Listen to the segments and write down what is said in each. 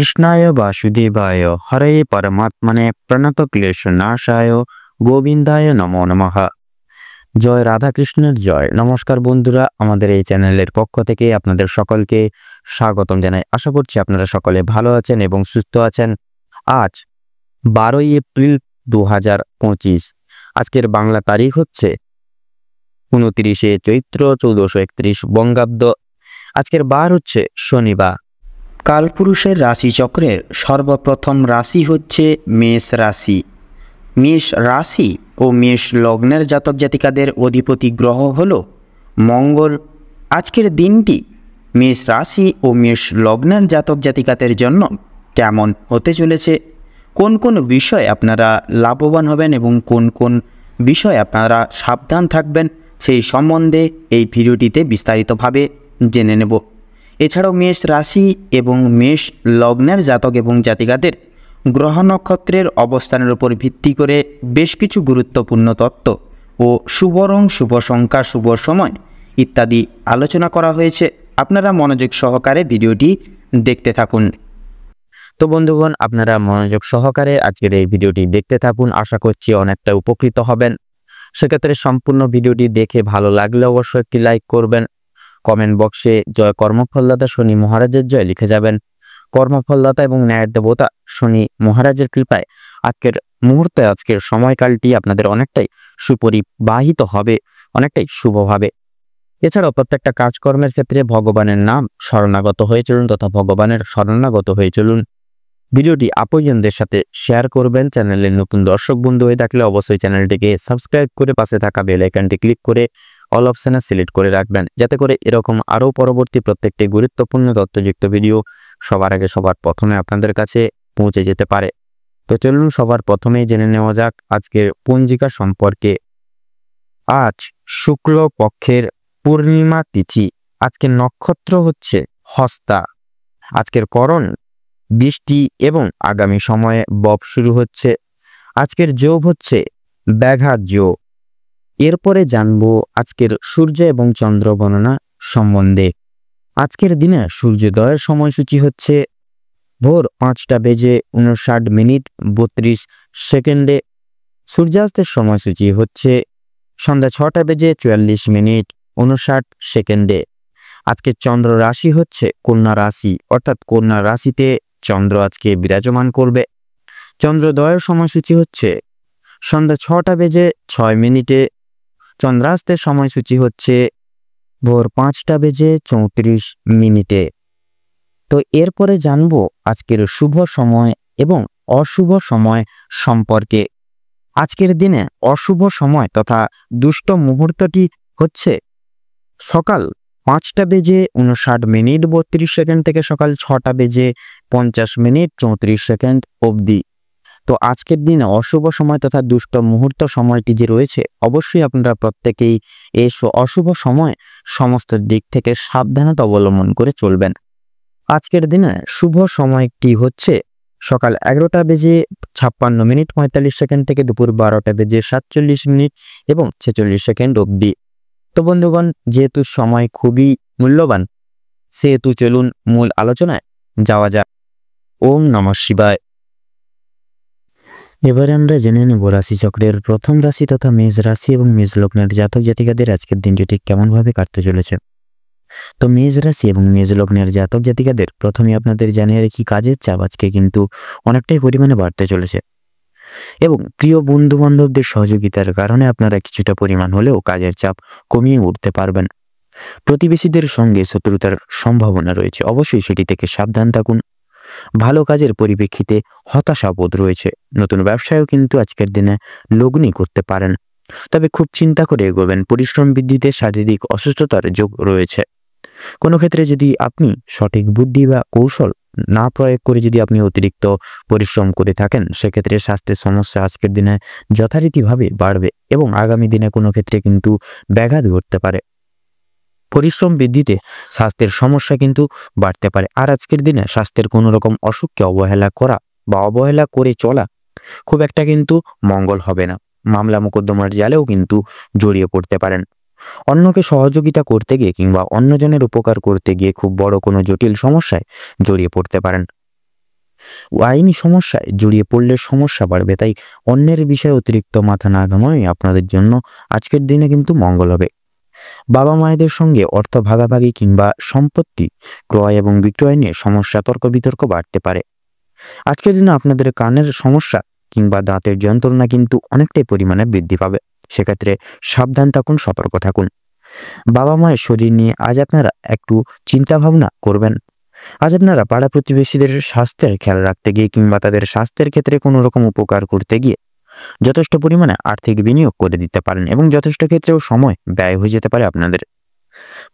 কৃষ্ণায় বাসুদেবায় হরে পরমাত্মনে প্রণতক্লেশনাশায় গোবিন্দায় নমো নমঃ। জয় রাধাকৃষ্ণের জয়। নমস্কার বন্ধুরা, আমাদের এই চ্যানেলের পক্ষ থেকে আপনাদের সকলকে স্বাগতম জানাই। আশা করছি আপনারা সকলে ভালো আছেন এবং সুস্থ আছেন। আজ 12 এপ্রিল 2025। আজকের বাংলা তারিখ হচ্ছে 29 চৈত্র 1431 বঙ্গাব্দ। আজকের বার হচ্ছে শনিবার। কালপুরুষের রাশিচক্রের সর্বপ্রথম রাশি হচ্ছে মেষ রাশি। মেষ রাশি ও মেষ লগ্নের জাতক জাতিকাদের অধিপতি গ্রহ হল মঙ্গল। আজকের দিনটি মেষ রাশি ও মেষ লগ্নের জাতক জাতিকাদের জন্য কেমন হতে চলেছে, কোন কোন বিষয়ে আপনারা লাভবান হবেন এবং কোন কোন বিষয়ে আপনারা সাবধান থাকবেন, সেই সম্বন্ধে এই ভিডিওটিতে বিস্তারিতভাবে জেনে নেব। এছাড়াও মেষ রাশি এবং মেষ লগ্নের জাতক এবং জাতিকাদের গ্রহ নক্ষত্রের অবস্থানের উপর ভিত্তি করে বেশ কিছু গুরুত্বপূর্ণ তত্ত্ব ও শুভ রং, শুভ সংখ্যা, শুভ সময় ইত্যাদি আলোচনা করা হয়েছে। আপনারা মনোযোগ সহকারে ভিডিওটি দেখতে থাকুন। তো বন্ধুগণ, আপনারা মনোযোগ সহকারে আজকের এই ভিডিওটি দেখতে থাকুন। আশা করছি অনেকটা উপকৃত হবেন। সেক্ষেত্রে সম্পূর্ণ ভিডিওটি দেখে ভালো লাগলে অবশ্যই একটি লাইক করবেন। কমেন্ট বক্সে জয় কর্মফলদাতা শনি মহারাজের জয় লিখে যাবেন। কর্মফলদাতা এবং ন্যায়ের দেবতা শনি মহারাজের কৃপায় আজকের মুহূর্তে, আজকের সময়কালটি আপনাদের অনেকটাই সুপরিবাহিত হবে, অনেকটাই শুভভাবে। এছাড়াও প্রত্যেকটা কাজকর্মের ক্ষেত্রে ভগবানের নাম শরণাগত হয়ে চলুন তথা ভগবানের শরণাগত হয়ে চলুন। ভিডিওটি আপনজনদের সাথে শেয়ার করবেন। চ্যানেলের নতুন দর্শক বন্ধু হয়ে থাকলে অবশ্যই চ্যানেলটিকে সাবস্ক্রাইব করে পাশে থাকা বেল আইকনটি ক্লিক করে অল অপশনে সিলেক্ট করে রাখবেন, যাতে করে এরকম আরও পরবর্তী প্রত্যেকটি গুরুত্বপূর্ণ তথ্যযুক্ত ভিডিও সবার আগে সবার প্রথমে আপনাদের কাছে পৌঁছে যেতে পারে। তো চলুন সবার প্রথমেই জেনে নেওয়া যাক আজকের পঞ্জিকা সম্পর্কে। আজ শুক্ল পক্ষের পূর্ণিমা তিথি। আজকের নক্ষত্র হচ্ছে হস্তা। আজকের করণ বৃষ্টি এবং আগামী সময়ে বব শুরু হচ্ছে। আজকের যোগ হচ্ছে ব্যাঘাত যোগ। এরপরে জানবো আজকের সূর্য এবং চন্দ্র গণনা সম্বন্ধে। আজকের দিনে সূর্যোদয়ের সময়সূচি হচ্ছে ভোর 5:59:32 সূর্যাস্তের সময়সূচি হচ্ছে সন্ধ্যা 6:44:59। আজকে চন্দ্র রাশি হচ্ছে কন্যা রাশি, অর্থাৎ কন্যা রাশিতে চন্দ্র আজকে বিরাজমান করবে। চন্দ্রোদয়ের সময়সূচি হচ্ছে সন্ধ্যা 6:06। চন্দ্রাস্তের সময়সূচি হচ্ছে ভোর 5:34। তো এরপরে জানবো আজকের শুভ সময় এবং অশুভ সময় সম্পর্কে। আজকের দিনে অশুভ সময় তথা দুষ্ট মুহূর্তটি হচ্ছে সকাল 5:59:32 থেকে সকাল 6:50:34 অবধি। তো আজকের দিনে অশুভ সময় তথা দুষ্ট মুহূর্ত সময়টি যে রয়েছে, অবশ্যই আপনারা প্রত্যেকেই এই অশুভ সময় সমস্ত দিক থেকে সাবধানতা অবলম্বন করে চলবেন। আজকের দিনে শুভ সময়টি হচ্ছে সকাল 11:56:45 থেকে দুপুর 12:47 এবং 46 অবধি। তো বন্ধুগণ, যেহেতু সময় খুবই মূল্যবান, সেহেতু চলুন মূল আলোচনায় যাওয়া যাক। ওম নমঃ শিবায়। এবারে আমরা জেনে নেব রাশিচক্রের প্রথম রাশি তথা মেষ রাশি এবং মেষ লগ্নের জাতক জাতিকাদের আজকের দিনটি ঠিক কেমনভাবে কাটতে চলেছে। তো মেষ রাশি এবং মেষ লগ্নের জাতক জাতিকাদের প্রথমে আপনাদের জানিয়ে রাখি, কাজের চাপ আজকে কিন্তু অনেকটাই পরিমাণে বাড়তে চলেছে এবং প্রিয় বন্ধু বান্ধবদের সহযোগিতার কারণে আপনারা কিছুটা পরিমাণ হলেও কাজের চাপ কমিয়ে উঠতে পারবেন। প্রতিবেশীদের সঙ্গে শত্রুতার সম্ভাবনা রয়েছে, অবশ্যই সেটি থেকে সাবধান থাকুন। ভালো কাজের পরিপ্রেক্ষিতে হতাশাবোধ রয়েছে। নতুন ব্যবসায়ও কিন্তু আজকের দিনে লগ্নি করতে পারেন, তবে খুব চিন্তা করে এগোবেন। পরিশ্রম বৃদ্ধিতে শারীরিক অসুস্থতার যোগ রয়েছে। কোনো ক্ষেত্রে যদি আপনি সঠিক বুদ্ধি বা কৌশল না প্রয়োগ করে যদি আপনি অতিরিক্ত পরিশ্রম করে থাকেন, সেক্ষেত্রে স্বাস্থ্যের সমস্যা আজকের দিনে যথারীতিভাবে বাড়বে এবং আগামী দিনে কোনো ক্ষেত্রে কিন্তু ব্যাঘাত ঘটতে পারে। পরিশ্রম বৃদ্ধিতে স্বাস্থ্যের সমস্যা কিন্তু বাড়তে পারে। আর আজকের দিনে স্বাস্থ্যের কোনো রকম অসুখকে অবহেলা করা বা অবহেলা করে চলা খুব একটা কিন্তু মঙ্গল হবে না। মামলা মোকদ্দমার জালেও কিন্তু জড়িয়ে পড়তে পারেন। অন্যকে সহযোগিতা করতে গিয়ে কিংবা অন্যজনের উপকার করতে গিয়ে খুব বড় কোনো জটিল সমস্যায় জড়িয়ে পড়তে পারেন। আইনি সমস্যায় জড়িয়ে পড়লে সমস্যা বাড়বে, তাই অন্যের বিষয়ে অতিরিক্ত মাথা না ঘামানোই আপনাদের জন্য আজকের দিনে কিন্তু মঙ্গল হবে। বাবা মায়েদের সঙ্গে অর্থ ভাগাভাগি কিংবা সম্পত্তি ক্রয় এবং বিক্রয় নিয়ে সমস্যা, তর্ক বিতর্ক বাড়তে পারে। আজকের দিনে আপনাদের কানের সমস্যা কিংবা দাঁতের যন্ত্রণা কিন্তু অনেকটাই পরিমাণে বৃদ্ধি পাবে। সেক্ষেত্রে সাবধান থাকুন, সতর্ক থাকুন। বাবা মায়ের শরীর নিয়ে আজ আপনারা একটু চিন্তা ভাবনা করবেন। আজ আপনারা পাড়া প্রতিবেশীদের স্বাস্থ্যের খেয়াল রাখতে গিয়ে কিংবা তাদের স্বাস্থ্যের ক্ষেত্রে কোনো রকম উপকার করতে গিয়ে যথেষ্ট পরিমাণে আর্থিক বিনিয়োগ করে দিতে পারেন এবং যথেষ্ট ক্ষেত্রেও সময় ব্যয় হয়ে যেতে পারে আপনাদের।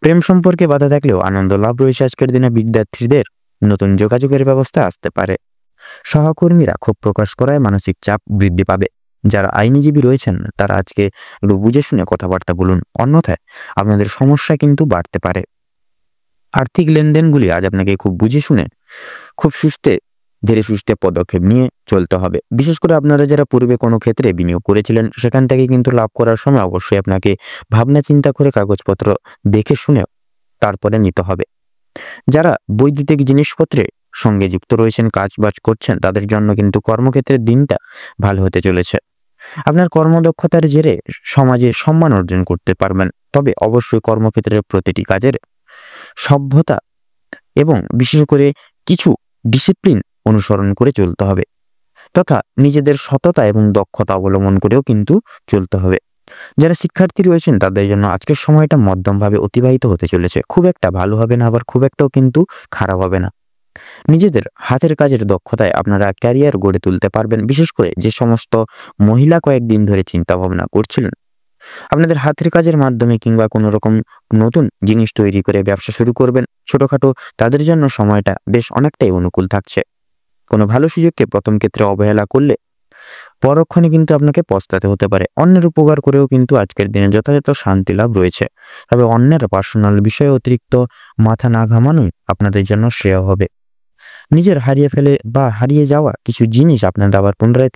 প্রেম সম্পর্কে বাধা থাকলেও আনন্দ লাভ রয়েছে আজকের দিনে। বিদ্যার্থীদের নতুন যোগাযোগের ব্যবস্থা আসতে পারে। সহকর্মীরা ক্ষোভ প্রকাশ করায় মানসিক চাপ বৃদ্ধি পাবে। যারা আইনজীবী রয়েছেন তারা আজকে একটু বুঝে শুনে কথাবার্তা বলুন, অন্যথায় আপনাদের সমস্যা কিন্তু বাড়তে পারে। আর্থিক লেনদেনগুলি আজ আপনাকে খুব বুঝে শুনে খুব ধীরে সুস্থে পদক্ষেপ নিয়ে চলতে হবে। বিশেষ করে আপনারা যারা পূর্বে কোনো ক্ষেত্রে বিনিয়োগ করেছিলেন সেখান থেকে কিন্তু লাভ করার সময় অবশ্যই আপনাকে ভাবনা চিন্তা করে কাগজপত্র দেখে শুনে তারপরে নিতে হবে। যারা বৈদ্যুতিক জিনিসপত্রের সঙ্গে যুক্ত রয়েছেন, কাজবাজ করছেন, তাদের জন্য কিন্তু কর্মক্ষেত্রের দিনটা ভালো হতে চলেছে। আপনার কর্মদক্ষতার জেরে সমাজে সম্মান অর্জন করতে পারবেন। তবে অবশ্যই কর্মক্ষেত্রের প্রতিটি কাজের সভ্যতা এবং বিশেষ করে কিছু ডিসিপ্লিন অনুসরণ করে চলতে হবে, তথা নিজেদের সততা এবং দক্ষতা অবলম্বন করেও কিন্তু চলতে হবে। যারা শিক্ষার্থী রয়েছেন তাদের জন্য আজকের সময়টা মধ্যমভাবে অতিবাহিত হতে চলেছে। খুব একটা ভালো হবে না, আবার খুব একটাও কিন্তু খারাপ হবে না। নিজেদের হাতের কাজের দক্ষতায় আপনারা ক্যারিয়ার গড়ে তুলতে পারবেন। বিশেষ করে যে সমস্ত মহিলা কয়েকদিন ধরে চিন্তা ভাবনা করছিলেন আপনাদের হাতের কাজের মাধ্যমে কিংবা কোনো রকম নতুন জিনিস তৈরি করে ব্যবসা শুরু করবেন ছোটখাটো, তাদের জন্য সময়টা বেশ অনেকটাই অনুকূল থাকছে। কোনো ভালো সুযোগকে প্রথম ক্ষেত্রে অবহেলা করলে পরক্ষণে কিন্তু আপনাকে পস্তাতে হতে পারে। অন্যের উপকার করেও কিন্তু আজকের দিনে যথাযথ শান্তি লাভ রয়েছে। তবে অন্যের পার্সোনাল বিষয়ে অতিরিক্ত মাথা না ঘামানোই আপনাদের জন্য শ্রেয় হবে। নিজের হারিয়ে যাওয়া কিছু জিনিস আপনারা আবার পুনরায়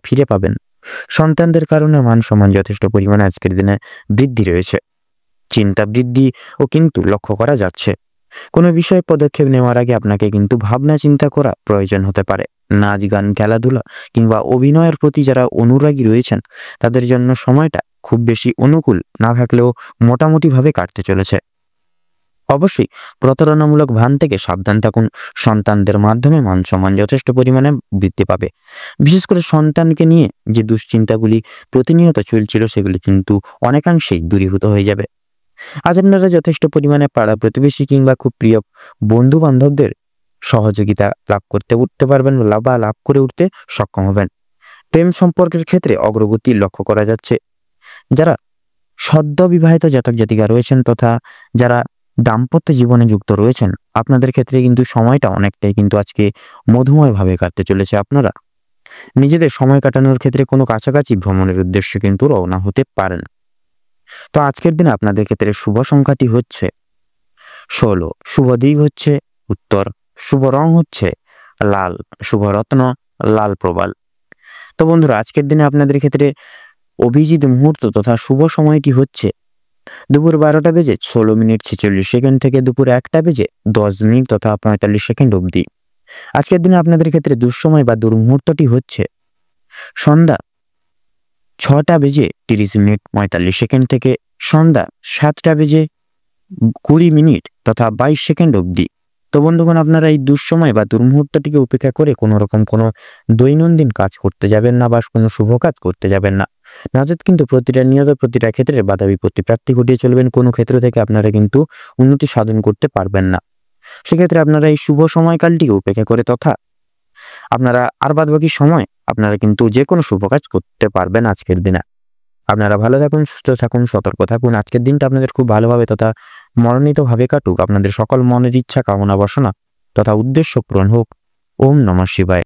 ফিরে পাবেন। সন্তানদের কারণে মান সম্মান যথেষ্ট পরিমাণে আজকের দিনে বৃদ্ধি রয়েছে। চিন্তা বৃদ্ধি ও কিন্তু লক্ষ্য করা যাচ্ছে। কোনো বিষয়ে পদক্ষেপ নেওয়ার আগে আপনাকে কিন্তু ভাবনা চিন্তা করা প্রয়োজন হতে পারে। নাচ গান, খেলাধুলা কিংবা অভিনয়ের প্রতি যারা অনুরাগী রয়েছেন তাদের জন্য সময়টা খুব বেশি অনুকূল না থাকলেও মোটামুটিভাবে কাটতে চলেছে। অবশ্যই প্রতারণামূলক ভান থেকে সাবধান থাকুন। সন্তানদের মাধ্যমে মান সম্মান যথেষ্ট পরিমাণে বৃদ্ধি পাবে। বিশেষ করে সন্তানকে নিয়ে যে দুশ্চিন্তাগুলি প্রতিনিয়ত চলছিল সেগুলি কিন্তু অনেকাংশেই দূরীভূত হয়ে যাবে। আজ আপনারা যথেষ্ট পরিমাণে পাড়া প্রতিবেশী কিংবা খুব প্রিয় বন্ধু বান্ধবদের সহযোগিতা লাভ করে উঠতে সক্ষম হবেন। প্রেম সম্পর্কের ক্ষেত্রে অগ্রগতি লক্ষ্য করা যাচ্ছে। যারা সদ্য বিবাহিত জাতক জাতিকা রয়েছেন তথা যারা দাম্পত্য জীবনে যুক্ত রয়েছেন আপনাদের ক্ষেত্রে কিন্তু সময়টা অনেকটাই কিন্তু আজকে মধুময়ভাবে কাটতে চলেছে। আপনারা নিজেদের সময় কাটানোর ক্ষেত্রে কোনো কাছাকাছি ভ্রমণের উদ্দেশ্যে কিন্তু রওনা হতে পারেন। তো আজকের দিনে আপনাদের ক্ষেত্রে শুভ সংখ্যাটি হচ্ছে 16, শুভ দিক হচ্ছে উত্তর, শুভ রং হচ্ছে লাল, শুভ রত্ন লাল প্রবাল। তো বন্ধুরা আজকের দিনে আপনাদের ক্ষেত্রে অভিজিৎ মুহূর্ত তথা শুভ সময়টি হচ্ছে দুপুর 12:16:46 থেকে দুপুর 1:10 তথা 45 অবধি। আজকের দিনে আপনাদের ক্ষেত্রে দুঃসময় বা দুর্মুহূর্তটি হচ্ছে সন্ধ্যা 6:30:45 থেকে সন্ধ্যা 7:20 তথা 22 অবধি। তো বন্ধুগণ আপনারা এই দুঃসময় বা দুর্মুহূর্তটিকে উপেক্ষা করে কোনো রকম কোনো দৈনন্দিন কাজ করতে যাবেন না বা কোনো শুভ কাজ করতে যাবেন না। নচেৎ কিন্তু প্রতিটা ক্ষেত্রে বাধা বিপত্তি প্রাপ্তি ঘটিয়ে চলবেন। কোনো ক্ষেত্র থেকে আপনারা কিন্তু উন্নতি সাধন করতে পারবেন না। সেক্ষেত্রে আপনারা এই শুভ সময়কালটিকে উপেক্ষা করে তথা আপনারা আর বাদবাকি সময় আপনারা কিন্তু যে কোনো শুভ কাজ করতে পারবেন আজকের দিনে। আপনারা ভালো থাকুন, সুস্থ থাকুন, সতর্ক থাকুন। আজকের দিনটা আপনাদের খুব ভালোভাবে তথা মনোনীতভাবে কাটুক। আপনাদের সকল মনের ইচ্ছা, কামনা, বাসনা তথা উদ্দেশ্য পূরণ হোক। ওম নমঃ শিবায়।